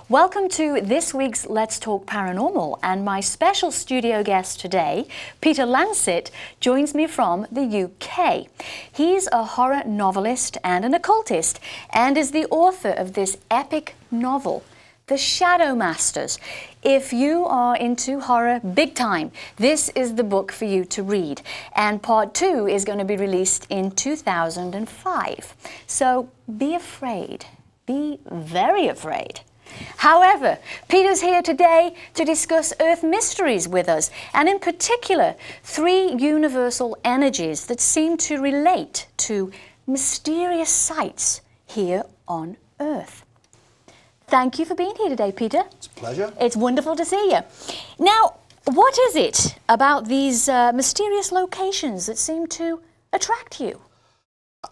Welcome to this week's Let's Talk Paranormal, and my special studio guest today, Peter Lancett, joins me from the UK. He's a horror novelist and an occultist, and is the author of this epic novel, The Shadowmasters. If you are into horror big time, this is the book for you to read. And part 2 is going to be released in 2005. So be afraid. Be very afraid. However, Peter's here today to discuss Earth mysteries with us, and in particular, 3 universal energies that seem to relate to mysterious sights here on Earth. Thank you for being here today, Peter. It's a pleasure. It's wonderful to see you. Now, what is it about these mysterious locations that seem to attract you?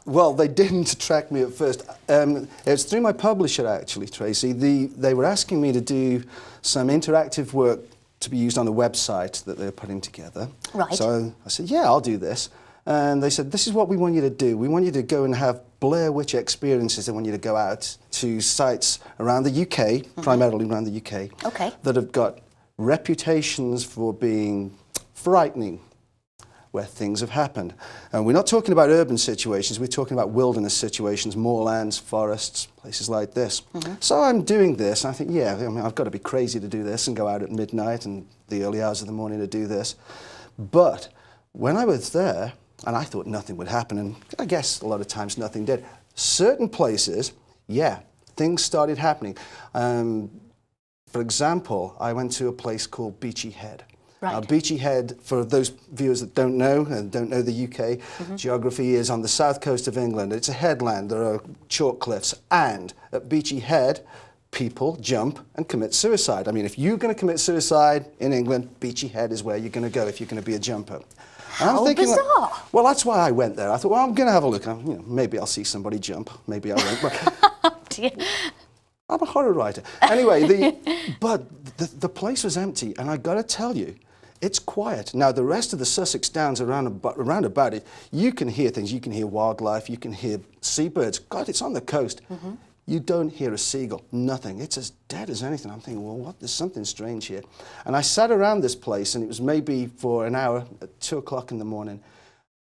Well, they didn't attract me at first. It was through my publisher, actually, Tracie. They were asking me to do some interactive work to be used on the website that they're putting together. Right. So I said, yeah, I'll do this. And they said, this is what we want you to do. We want you to go and have Blair Witch experiences. They want you to go out to sites around the UK, primarily around the UK, that have got reputations for being frightening, where things have happened. And we're not talking about urban situations, we're talking about wilderness situations, moorlands, forests, places like this. So I'm doing this, and I think, yeah, I mean, I've got to be crazy to do this and go out at midnight and the early hours of the morning to do this. But when I was there, and I thought nothing would happen, and I guess a lot of times nothing did, certain places, yeah, things started happening. For example, I went to a place called Beachy Head. Right. Now, Beachy Head, for those viewers that don't know and don't know the UK, geography is on the south coast of England. It's a headland, there are chalk cliffs, and at Beachy Head, people jump and commit suicide. I mean, if you're going to commit suicide in England, Beachy Head is where you're going to go if you're going to be a jumper. How bizarre. Like, well, that's why I went there. I thought, well, I'm going to have a look. Maybe I'll see somebody jump. Maybe I won't. But I'm a horror writer. Anyway, but the place was empty, and I got to tell you, it's quiet. Now, the rest of the Sussex Downs around about it, you can hear things. You can hear wildlife. You can hear seabirds. God, it's on the coast. You don't hear a seagull, nothing. It's as dead as anything. I'm thinking, well, what? There's something strange here. And I sat around this place, and it was maybe for an hour at 2 o'clock in the morning.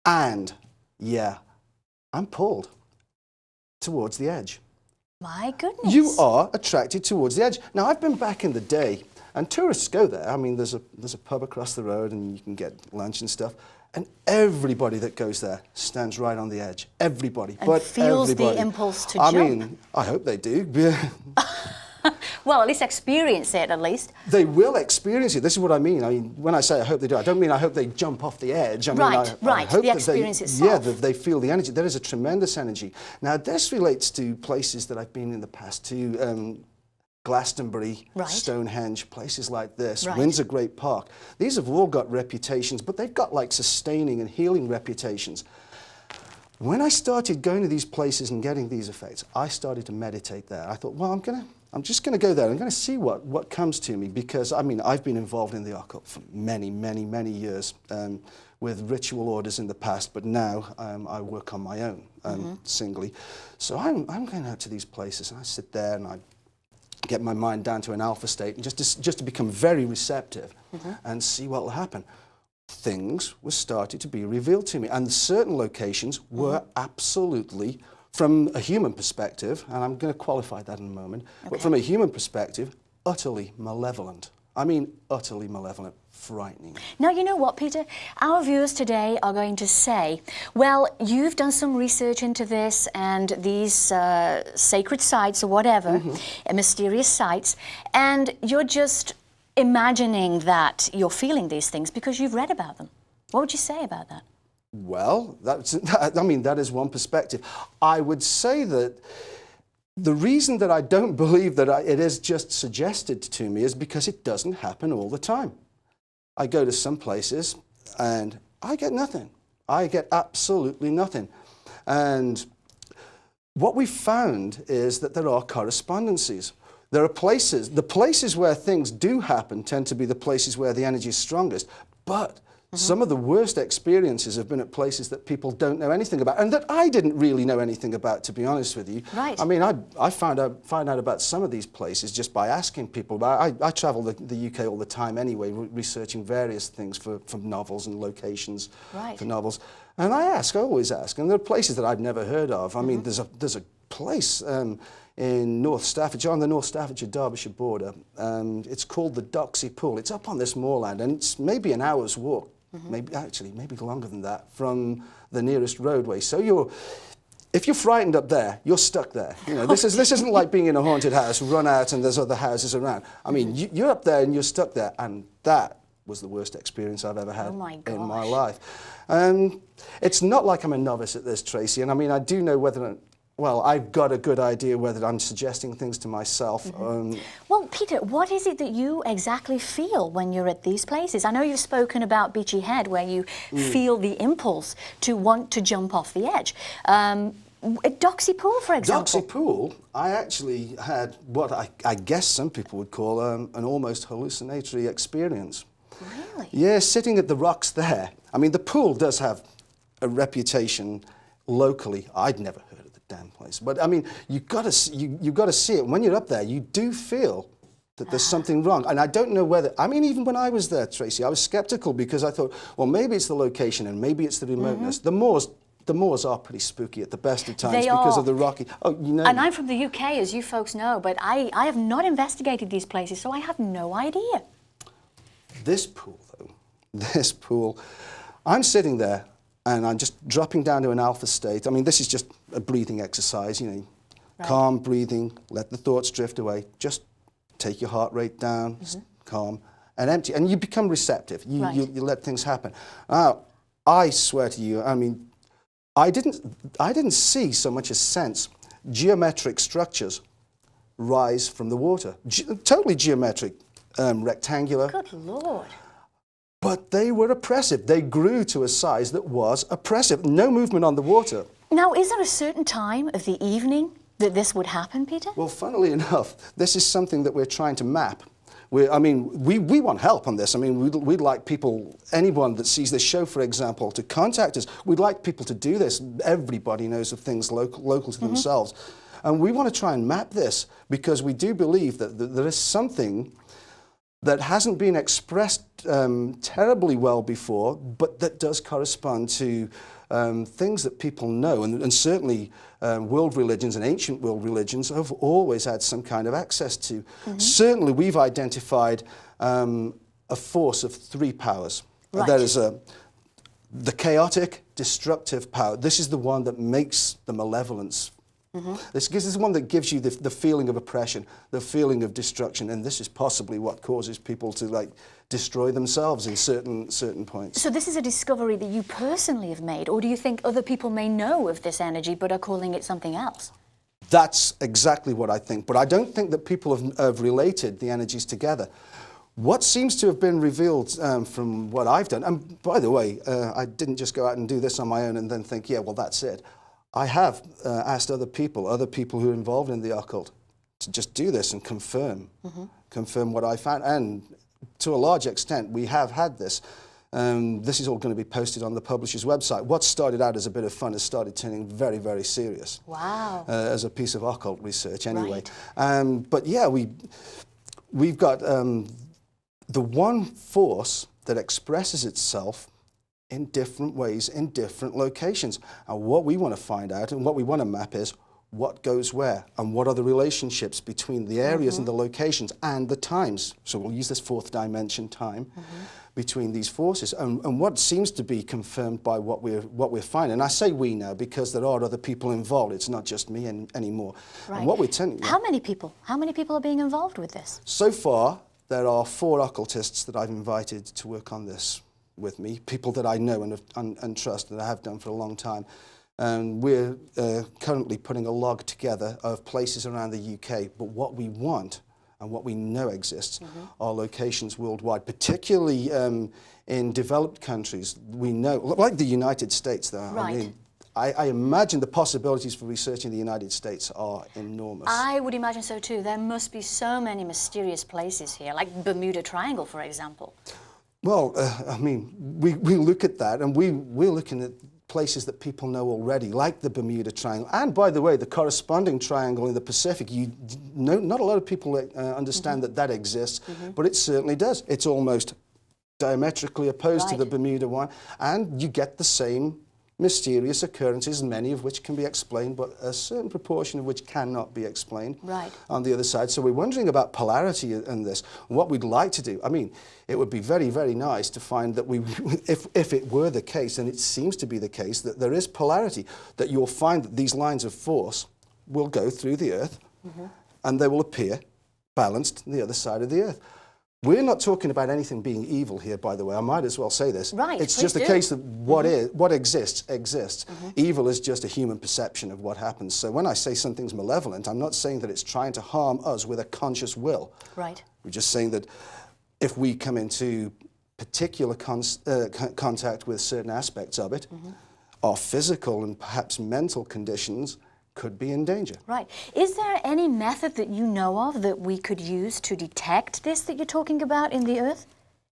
And, yeah, I'm pulled towards the edge. My goodness. You are attracted towards the edge. Now, I've been back in the day, and tourists go there. I mean, there's a pub across the road, and you can get lunch and stuff. And everybody that goes there stands right on the edge. Everybody. And but feels everybody. the impulse to I jump. mean, I hope they do. Well, at least experience it, at least. They will experience it. This is what I mean. I mean, when I say I hope they do, I don't mean I hope they jump off the edge. I mean, I hope the experience that itself. Yeah, that they feel the energy. There is a tremendous energy. Now, this relates to places that I've been in the past, to Glastonbury, Stonehenge, places like this, Windsor Great Park. These have all got reputations, but they've got like sustaining and healing reputations. When I started going to these places and getting these effects, I started to meditate there. I thought, well, I'm just going to go there. I'm going to see what comes to me, because, I mean, I've been involved in the occult for many, many, many years with ritual orders in the past, but now I work on my own, singly. So I'm going out to these places, and I sit there and I get my mind down to an alpha state, and just to become very receptive and see what will happen. Things were started to be revealed to me, and certain locations were absolutely, from a human perspective, and I'm going to qualify that in a moment, but from a human perspective, utterly malevolent. I mean, utterly malevolent, frightening. Now, you know what, Peter? Our viewers today are going to say, well, you've done some research into this and these sacred sites or whatever, mysterious sites, and you're just imagining that you're feeling these things because you've read about them. What would you say about that? Well, I mean, that is one perspective. I would say that the reason that I don't believe that it is just suggested to me is because it doesn't happen all the time. I go to some places and I get nothing. I get absolutely nothing. And what we found is that there are correspondences. There are places, the places where things do happen tend to be the places where the energy is strongest, but Some of the worst experiences have been at places that people don't know anything about, and that I didn't really know anything about, to be honest with you. Right. I mean, I find out about some of these places just by asking people. I travel the UK all the time anyway, researching various things for novels and locations for novels. And I always ask, and there are places that I've never heard of. I mean, there's a place in North Staffordshire, on the North Staffordshire-Derbyshire border. It's called the Doxy Pool. It's up on this moorland, and it's maybe an hour's walk, maybe longer than that, from the nearest roadway. So if you're frightened up there, you're stuck there. You know, this isn't like being in a haunted house, run out and there's other houses around. I mean, you're up there and you're stuck there, and that was the worst experience I've ever had in my life. It's not like I'm a novice at this, Tracy, and I mean, I do know well, I've got a good idea whether I'm suggesting things to myself. Well, Peter, what is it that you exactly feel when you're at these places? I know you've spoken about Beachy Head, where you feel the impulse to want to jump off the edge. At Doxy Pool, for example. Doxy Pool, I actually had what I guess some people would call an almost hallucinatory experience. Really? Yeah, sitting at the rocks there. I mean, the pool does have a reputation locally. I'd never heard of the damn place, but I mean, you got to see it. When you're up there, you do feel that there's something wrong. And I don't know whether, I mean, even when I was there, Tracy, I was skeptical because I thought, well, maybe it's the location and maybe it's the remoteness. The moors are pretty spooky at the best of times because of the rocky. Oh, you know. And I'm from the UK, as you folks know, but I have not investigated these places, so I have no idea. This pool, though, this pool, I'm sitting there and I'm just dropping down to an alpha state. I mean, this is just a breathing exercise, you know, calm breathing, let the thoughts drift away, just take your heart rate down, calm, and empty, and you become receptive. You let things happen. I swear to you, I mean, I didn't see so much as sense geometric structures rise from the water. Totally geometric, rectangular. Good Lord. But they were oppressive. They grew to a size that was oppressive. No movement on the water. Now, is there a certain time of the evening that this would happen, Peter? Well, funnily enough, this is something that we're trying to map. We want help on this. I mean, we'd like people, anyone that sees this show, for example, to contact us. We'd like people to do this. Everybody knows of things local to themselves. And we want to try and map this because we do believe that there is something that hasn't been expressed terribly well before, but that does correspond to things that people know. And certainly world religions and ancient world religions have always had some kind of access to. Certainly we've identified a force of three powers. There is the chaotic, destructive power. This is the one that makes the malevolence. This is the one that gives you the feeling of oppression, the feeling of destruction, and this is possibly what causes people to destroy themselves in certain points. So this is a discovery that you personally have made, or do you think other people may know of this energy but are calling it something else? That's exactly what I think, but I don't think that people have related the energies together. What seems to have been revealed from what I've done, and by the way, I didn't just go out and do this on my own and then think, yeah, well, that's it. I have asked other people who are involved in the occult, to just do this and confirm what I found. And to a large extent, we have had this. This is all going to be posted on the publisher's website. What started out as a bit of fun has started turning very, very serious. Wow. As a piece of occult research, anyway. But yeah, we've got the one force that expresses itself in different ways, in different locations. And what we want to find out and what we want to map is what goes where and what are the relationships between the areas and the locations and the times. So we'll use this fourth dimension time between these forces. And what seems to be confirmed by what we're finding. And I say we now because there are other people involved. It's not just me anymore. Right. And what we're telling you. How many people are being involved with this? So far, there are 4 occultists that I've invited to work on this with me, people that I know and trust, that I have done for a long time. And we're currently putting a log together of places around the UK, but what we want and what we know exists are locations worldwide, particularly in developed countries. We know, like the United States though, I mean, I imagine the possibilities for research in the United States are enormous. I would imagine so too. There must be so many mysterious places here, like Bermuda Triangle, for example. Well, I mean, we look at that, and we're looking at places that people know already, like the Bermuda Triangle, and by the way, the corresponding triangle in the Pacific. Not a lot of people understand that that exists, but it certainly does. It's almost diametrically opposed to the Bermuda one, and you get the same mysterious occurrences, many of which can be explained, but a certain proportion of which cannot be explained on the other side. So we're wondering about polarity in this. What we'd like to do, I mean, it would be very, very nice to find that if it were the case, and it seems to be the case, that there is polarity, that you'll find that these lines of force will go through the Earth, and they will appear balanced on the other side of the Earth. We're not talking about anything being evil here, by the way. I might as well say this. Right, it's just a case that what exists, exists. Evil is just a human perception of what happens. So when I say something's malevolent, I'm not saying that it's trying to harm us with a conscious will. Right. We're just saying that if we come into particular contact with certain aspects of it, our physical and perhaps mental conditions could be in danger. Right. Is there any method that you know of that we could use to detect this that you're talking about in the Earth?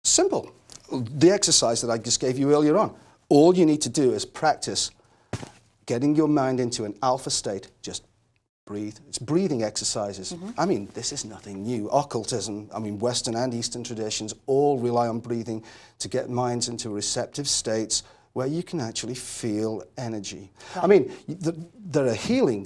Simple. The exercise that I just gave you earlier on. All you need to do is practice getting your mind into an alpha state. Just breathe. It's breathing exercises. I mean, this is nothing new. Occultism, I mean, Western and Eastern traditions all rely on breathing to get minds into receptive states where you can actually feel energy. Right. I mean, there are healing,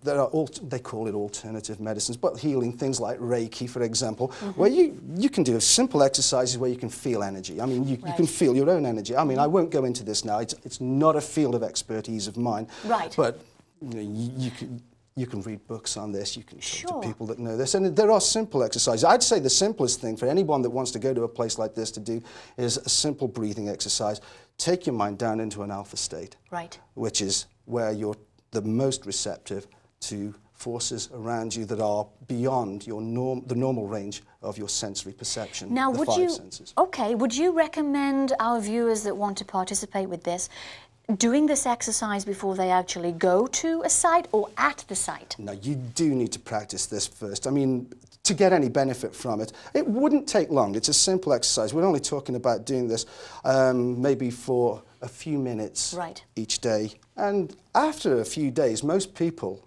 they call it alternative medicines, but healing things like Reiki, for example, where you can do simple exercises where you can feel energy. I mean, you can feel your own energy. I mean, I won't go into this now. It's not a field of expertise of mine. Right. But you know, you can read books on this, you can talk to people that know this, and there are simple exercises. I'd say the simplest thing for anyone that wants to go to a place like this to do is a simple breathing exercise. Take your mind down into an alpha state, which is where you're the most receptive to forces around you that are beyond your the normal range of your sensory perception. Now, would you recommend our viewers that want to participate with this doing this exercise before they actually go to a site or at the site? No, you do need to practice this first. I mean, to get any benefit from it, it wouldn't take long. It's a simple exercise. We're only talking about doing this maybe for a few minutes each day. And after a few days, most people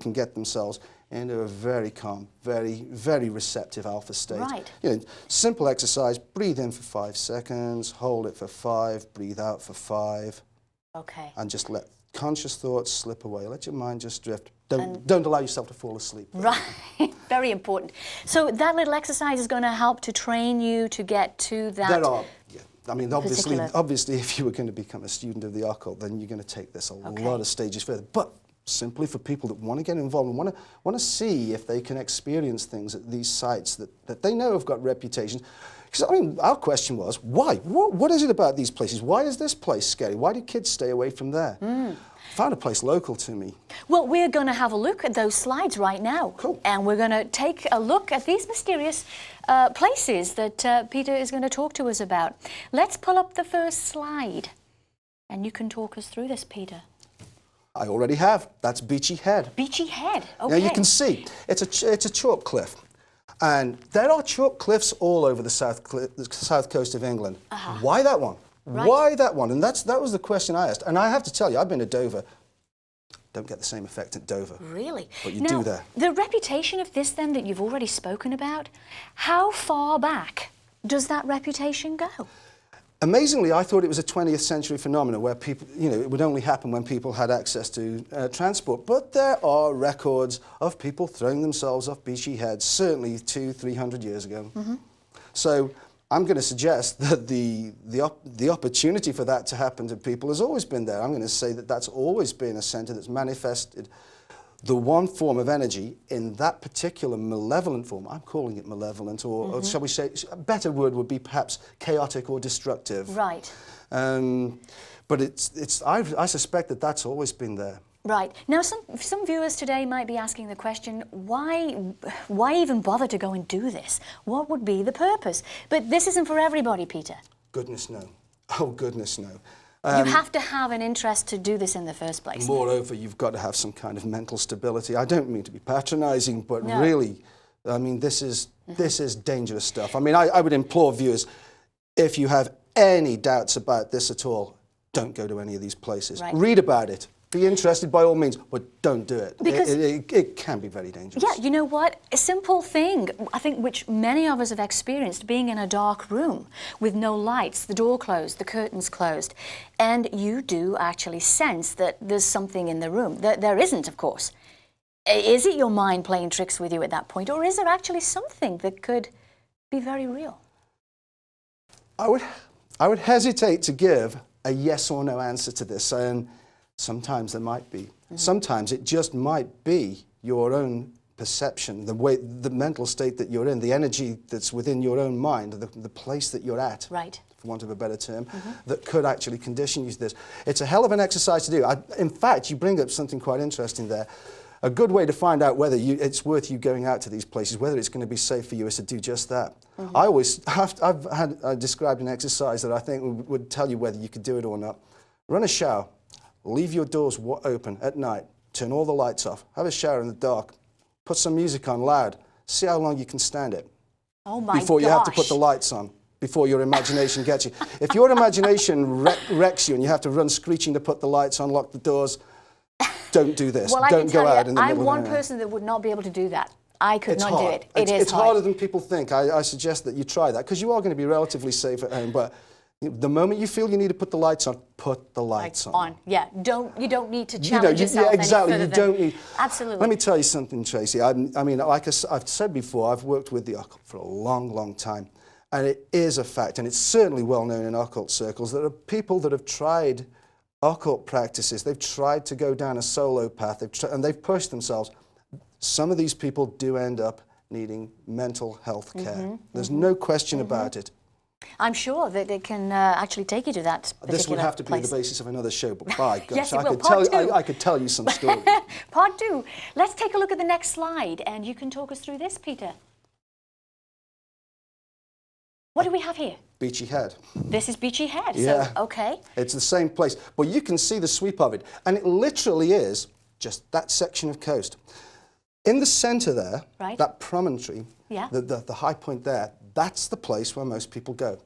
can get themselves into a very calm, very, very receptive alpha state. Right. You know, simple exercise, breathe in for 5 seconds, hold it for 5, breathe out for 5. Okay. And just let conscious thoughts slip away. Let your mind just drift. Don't allow yourself to fall asleep. Right. Very important. So that little exercise is going to help to train you to get to that. I mean, obviously, if you were going to become a student of the occult, then you're going to take this a lot of stages further. But simply for people that want to get involved and want to see if they can experience things at these sites that they know have got reputations. Because, I mean, our question was, why? What is it about these places? Why is this place scary? Why do kids stay away from there? Found a place local to me. Well, we're going to have a look at those slides right now. Cool. And we're going to take a look at these mysterious places that Peter is going to talk to us about. Let's pull up the first slide. And you can talk us through this, Peter. I already have. That's Beachy Head. Beachy Head, okay. Now you can see, it's a chalk cliff. And there are chalk cliffs all over the south coast of England. Why that one? Right. Why that one? And that was the question I asked. And I have to tell you, I've been to Dover. Don't get the same effect at Dover. Really? But you do there. The reputation of this then that you've already spoken about, how far back does that reputation go? Amazingly, I thought it was a 20th century phenomenon where people, you know, it would only happen when people had access to transport. But there are records of people throwing themselves off Beachy Head, certainly 200-300 years ago. So I'm going to suggest that the opportunity for that to happen to people has always been there. I'm going to say that that's always been a centre that's manifested the one form of energy in that particular malevolent form. I'm calling it malevolent, or shall we say, a better word would be perhaps chaotic or destructive. Right. But I suspect that that's always been there. Right. Now, some viewers today might be asking the question, why even bother to go and do this? What would be the purpose? But this isn't for everybody, Peter. Goodness no. Oh, goodness no. You have to have an interest to do this in the first place. Moreover, you've got to have some kind of mental stability. I don't mean to be patronising, but really, I mean, this is dangerous stuff. I mean, I would implore viewers, If you have any doubts about this at all, don't go to any of these places. Right. Read about it. Be interested by all means, but don't do it. Because it can be very dangerous. Yeah, you know what? A simple thing, I think, which many of us have experienced, being in a dark room with no lights, the door closed, the curtains closed, and you do actually sense that there's something in the room. There isn't, of course. Is it your mind playing tricks with you at that point, or is there actually something that could be very real? I would hesitate to give a yes or no answer to this. Sometimes there might be. Sometimes it just might be your own perception, the mental state that you're in, the energy that's within your own mind, the place that you're at, right, for want of a better term, that could actually condition you to this. It's a hell of an exercise to do. In fact, you bring up something quite interesting there. A good way to find out whether it's worth you going out to these places, whether it's going to be safe for you, is to do just that. I've described an exercise that I think would tell you whether you could do it or not. Run a shower. Leave your doors open at night. Turn all the lights off. Have a shower in the dark. Put some music on loud. See how long you can stand it. Oh my before you have to put the lights on. Before your imagination gets you. If your imagination wrecks you and you have to run screeching to put the lights on, lock the doors, don't do this. Well, don't go out in the middle of the night. I'm one person that would not be able to do that. I could not do it. It's harder than people think. I suggest that you try that, because you are going to be relatively safe at home. But the moment you feel you need to put the lights on, put the lights on. Yeah, you don't need to challenge yourself yeah, exactly. any You further don't need. Absolutely. Let me tell you something, Tracy. I mean, like I've said before, I've worked with the occult for a long, long time. And it is a fact, and it's certainly well known in occult circles, that there are people that have tried occult practices. They've tried to go down a solo path, and they've pushed themselves. Some of these people do end up needing mental health care. There's no question about it. I'm sure that it can actually take you to that particular place. This would have to be the basis of another show, but by gosh, yes, I could tell you some stories. Part 2. Let's take a look at the next slide, and you can talk us through this, Peter. What do we have here? Beachy Head. This is Beachy Head, yeah. So, okay. It's the same place, but you can see the sweep of it, and it literally is just that section of coast. In the centre there, right, that promontory, yeah, the high point there, that's the place where most people go.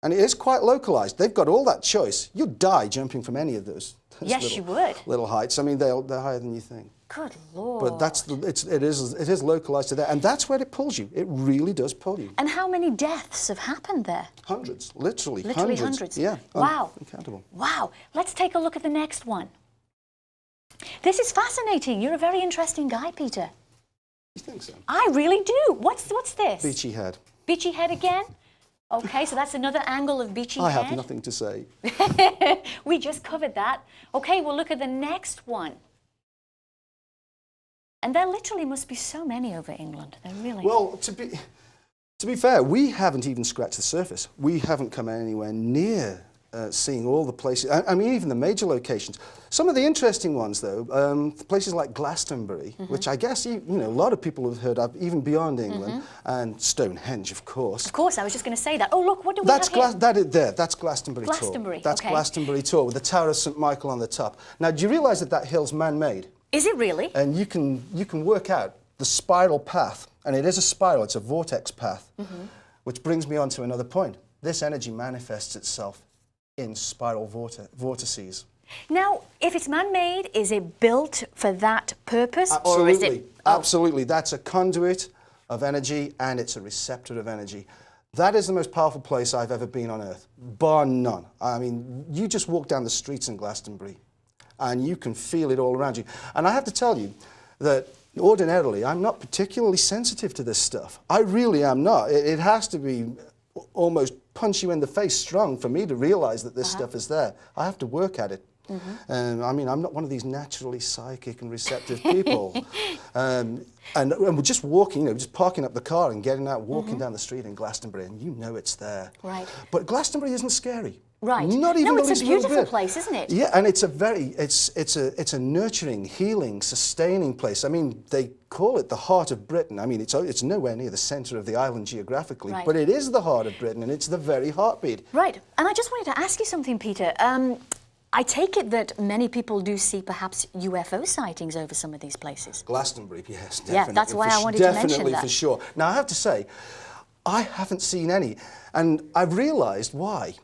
And it is quite localised. They've got all that choice. You'd die jumping from any of those yes, you would. Little heights. I mean, they're higher than you think. Good Lord. But it is localised to there, and that's where it pulls you. It really does pull you. And how many deaths have happened there? Hundreds, literally hundreds. Yeah. Wow. Uncountable. Wow. Let's take a look at the next one. This is fascinating. You're a very interesting guy, Peter. You think so? I really do. What's this? Beachy Head. Beachy Head again? Okay, so that's another angle of Beachy Head. I have nothing to say. We just covered that. Okay, we'll look at the next one. And there literally must be so many over England. There really. Well, to be fair, we haven't even scratched the surface. We haven't come anywhere near seeing all the places. I mean, even the major locations. Some of the interesting ones, though, places like Glastonbury, which I guess a lot of people have heard of, even beyond England, and Stonehenge, of course. Of course, I was just going to say that. Oh, look, what do we have here? That's Glastonbury Tor. Glastonbury, That's okay. Glastonbury Tor with the Tower of St Michael on the top. Now, do you realise that that hill's man-made? Is it really? And you can work out the spiral path, and it is a spiral, it's a vortex path, which brings me on to another point. This energy manifests itself in spiral vortices. Now, if it's man-made, is it built for that purpose? Absolutely, or is it... absolutely. That's a conduit of energy, and it's a receptor of energy. That is the most powerful place I've ever been on Earth, bar none. I mean, you just walk down the streets in Glastonbury, and you can feel it all around you. And I have to tell you that ordinarily, I'm not particularly sensitive to this stuff. I really am not. It has to be almost punch you in the face strong for me to realise that this stuff is there. I have to work at it. I mean, I'm not one of these naturally psychic and receptive people. And we're just walking, just parking up the car and getting out, walking down the street in Glastonbury, and you know it's there. Right. But Glastonbury isn't scary. Right. Not even no, it's a beautiful place, isn't it? Yeah, and it's a nurturing, healing, sustaining place. I mean, they call it the heart of Britain. I mean, it's nowhere near the centre of the island geographically, but it is the heart of Britain, and it's the very heartbeat. Right. And I just wanted to ask you something, Peter. I take it that many people do see perhaps UFO sightings over some of these places. Glastonbury, yes, definitely. Yeah, that's why I wanted to mention that. Definitely, for sure. Now, I have to say, I haven't seen any, and I've realised why.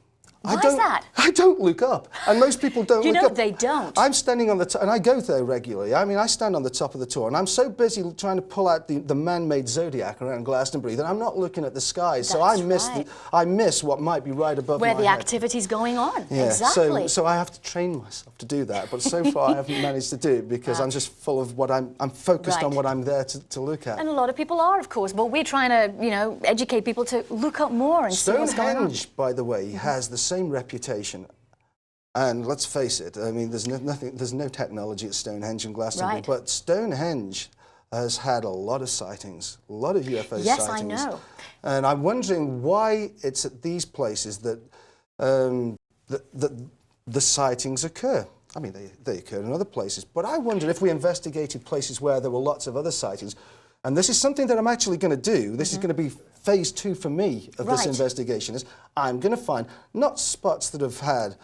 Why is that? I don't look up, and most people don't look up. You know, they don't. I'm standing on the top, and I go there regularly. I mean, I stand on the top of the tour, and I'm so busy trying to pull out the man-made zodiac around Glastonbury that I'm not looking at the sky. So I miss what might be right above where my the head. activity's going on. Yeah. Exactly. So I have to train myself to do that, but so far I haven't managed to do it because I'm just full of what I'm focused on what I'm there to look at. And a lot of people are, of course, but we're trying to, you know, educate people to look up more and see what's going on. Stonehenge, by the way, has the same reputation. And let's face it, I mean, there's no technology at Stonehenge and Glastonbury, but Stonehenge has had a lot of sightings, a lot of UFO sightings. Yes, I know. And I'm wondering why it's at these places that the sightings occur. I mean, they occur in other places, but I wonder if we investigated places where there were lots of other sightings. And this is something that I'm actually going to do. This is going to be phase 2 for me of this investigation. Is I'm going to find not spots that have had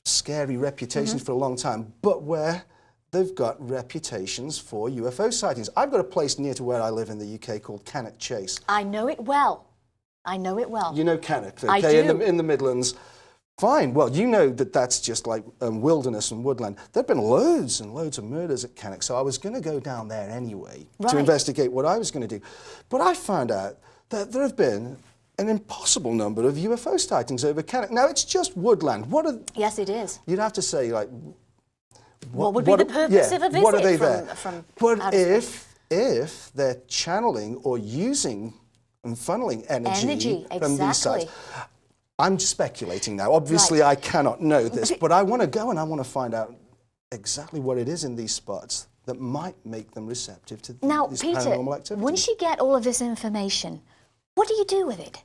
scary reputations for a long time, but where they've got reputations for UFO sightings. I've got a place near to where I live in the UK called Cannock Chase. I know it well. I know it well. You know Cannock, okay? I do. In the Midlands. Fine. Well, you know that that's just like wilderness and woodland. There have been loads and loads of murders at Cannock, so I was going to go down there anyway to investigate what I was going to do. But I found out that there have been an impossible number of UFO sightings over Cannock. Now, it's just woodland. What are... Yes, it is. You'd have to say, like... What would be the purpose of a visit what are they there? But if they're channeling or using and funneling energy from these sites... I'm speculating now. Obviously, I cannot know this, but I want to go and I want to find out exactly what it is in these spots that might make them receptive to this paranormal activity. Now, Peter, once you get all of this information, what do you do with it?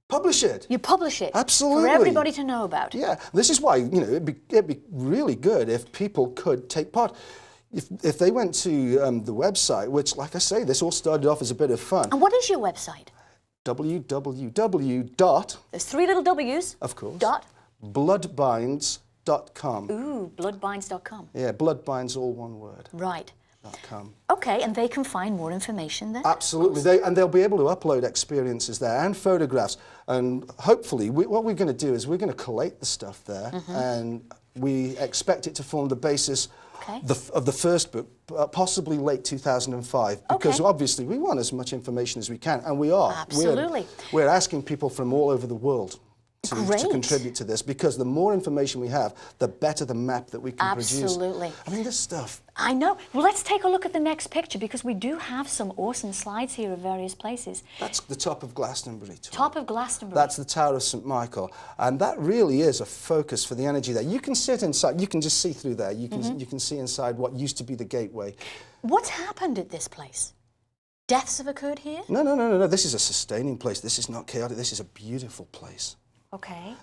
Publish it. You publish it. Absolutely. For everybody to know about. Yeah. This is why, you know, it'd be really good if people could take part. If they went to the website, which, like I say, this all started off as a bit of fun. And what is your website? www. There's 3 little W's. Of course. Bloodbinds.com. Ooh, bloodbinds.com. Yeah, bloodbinds, all one word. Right. .com. Okay, and they can find more information there? Absolutely. They'll be able to upload experiences there and photographs. And hopefully, what we're going to do is we're going to collate the stuff there, and we expect it to form the basis of the first book, possibly late 2005, because obviously we want as much information as we can, and we are. Absolutely. We're asking people from all over the world to contribute to this, because the more information we have, the better the map that we can produce. Absolutely. I mean, this stuff. I know. Well, let's take a look at the next picture, because we do have some awesome slides here of various places. That's the top of Glastonbury. Top of Glastonbury. That's the Tower of St. Michael. And that really is a focus for the energy there. You can sit inside, you can just see through there. You can see inside what used to be the gateway. What's happened at this place? Deaths have occurred here? No. This is a sustaining place. This is not chaotic. This is a beautiful place. Okay.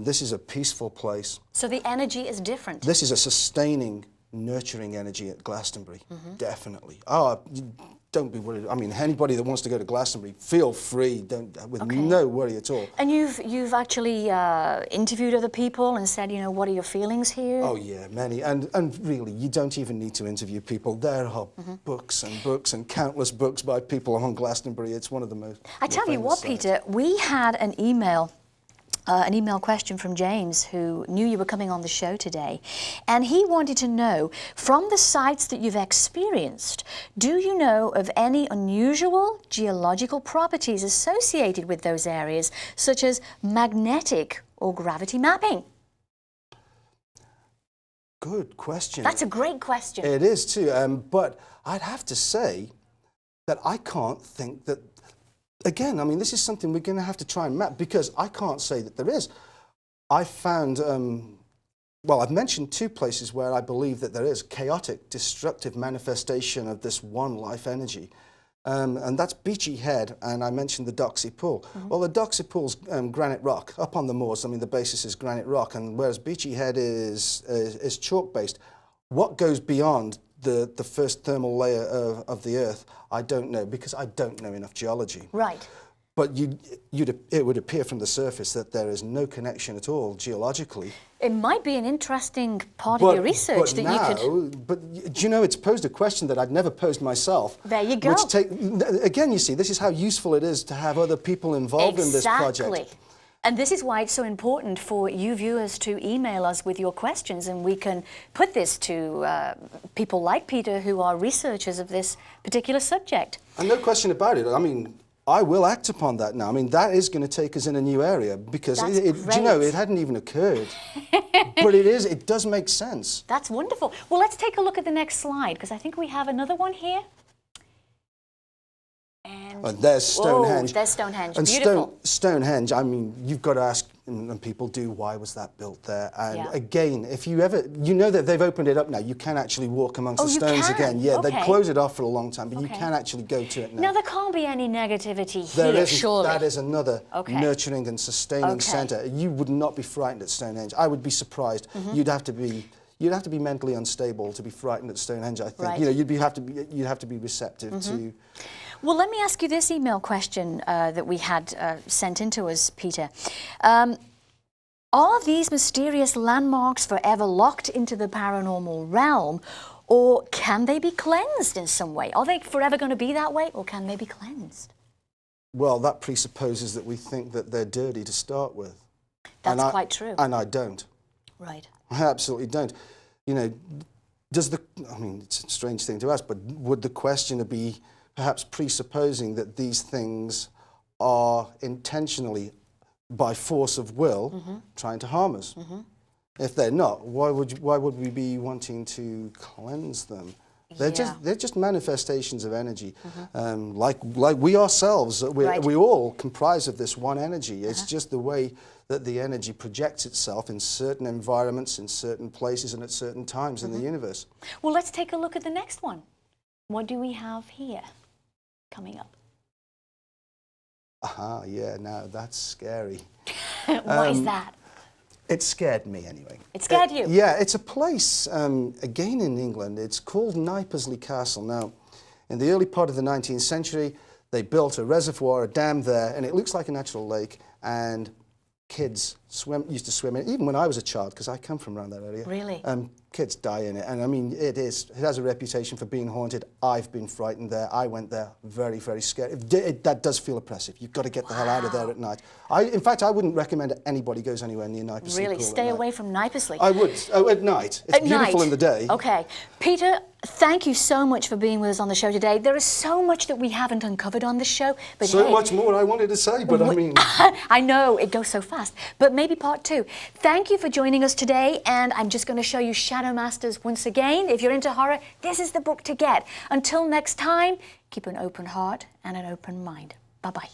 This is a peaceful place. So the energy is different. This is a sustaining, nurturing energy at Glastonbury, definitely. Oh, don't be worried. I mean, anybody that wants to go to Glastonbury, feel free, with no worry at all. And you've actually interviewed other people and said, you know, what are your feelings here? Oh yeah, many. And really, you don't even need to interview people. There are books and countless books by people on Glastonbury. It's one of the most. I tell you what, Peter, we had an email question from James, who knew you were coming on the show today, and he wanted to know, from the sites that you've experienced, do you know of any unusual geological properties associated with those areas, such as magnetic or gravity mapping? Good question. That's a great question. It is too, but I'd have to say that I can't think that. Again, I mean, this is something we're going to have to try and map, because I can't say that there is. I found, well, I've mentioned 2 places where I believe that there is chaotic, destructive manifestation of this one life energy. And that's Beachy Head, and I mentioned the Doxy Pool. Well, the Doxy Pool's granite rock, up on the moors. I mean, the basis is granite rock, and whereas Beachy Head is chalk-based. What goes beyond the first thermal layer of the Earth, I don't know, because I don't know enough geology. Right. But it would appear from the surface that there is no connection at all geologically It might be an interesting part of your research that you could... But do you know, it's posed a question that I'd never posed myself. There you go. Again, you see, this is how useful it is to have other people involved in this project. Exactly. And this is why it's so important for you viewers to email us with your questions, and we can put this to people like Peter who are researchers of this particular subject. And no question about it. I mean, I will act upon that now. I mean, that is going to take us in a new area because, do you know, it hadn't even occurred. But it does make sense. That's wonderful. Well, let's take a look at the next slide because I think we have another one here. And there's Stonehenge. Oh, there's Stonehenge. And beautiful. Stonehenge, I mean, you've got to ask, and people do, why was that built there? And again, if you ever, you know that they've opened it up now. You can actually walk amongst the stones again. Yeah, they closed it off for a long time, but you can actually go to it now. Now, there can't be any negativity there here, isn't. surely. That is another nurturing and sustaining centre. You would not be frightened at Stonehenge. I would be surprised. You'd have to be mentally unstable to be frightened at Stonehenge, I think. Right. You know, you'd have to be receptive to... Well, let me ask you this email question that we had sent in to us, Peter. Are these mysterious landmarks forever locked into the paranormal realm, or can they be cleansed in some way? Are they forever going to be that way, or can they be cleansed? Well, that presupposes that we think that they're dirty to start with. That's quite true. And I don't. Right. I absolutely don't. You know, I mean, it's a strange thing to ask, but would the question be perhaps presupposing that these things are intentionally, by force of will, trying to harm us? If they're not, why would we be wanting to cleanse them? They're just manifestations of energy, like we ourselves. We all comprise of this one energy. It's just the way that the energy projects itself in certain environments, in certain places, and at certain times in the universe. Well, let's take a look at the next one. What do we have here coming up? Yeah, now that's scary. Why is that? It scared me anyway. It scared you? Yeah, it's a place, again in England, it's called Knipersley Castle. Now, in the early part of the 19th century, they built a reservoir, a dam there, and it looks like a natural lake, and kids used to swim in it, even when I was a child, because I come from around that area. Really? Kids die in it, and I mean, it has a reputation for being haunted. I've been frightened there. I went there, very, very scared. That does feel oppressive. You've got to get the hell out of there at night. In fact, I wouldn't recommend that anybody goes anywhere near Knipersley. Really? Stay away from Knipersley? I would. Oh, at night. It's beautiful in the day. Okay. Peter, thank you so much for being with us on the show today. There is so much that we haven't uncovered on the show. But so much more I wanted to say, but I mean... I know, it goes so fast. But maybe part two. Thank you for joining us today, and I'm just going to show you Shadowmasters once again. If you're into horror, this is the book to get. Until next time, keep an open heart and an open mind. Bye-bye.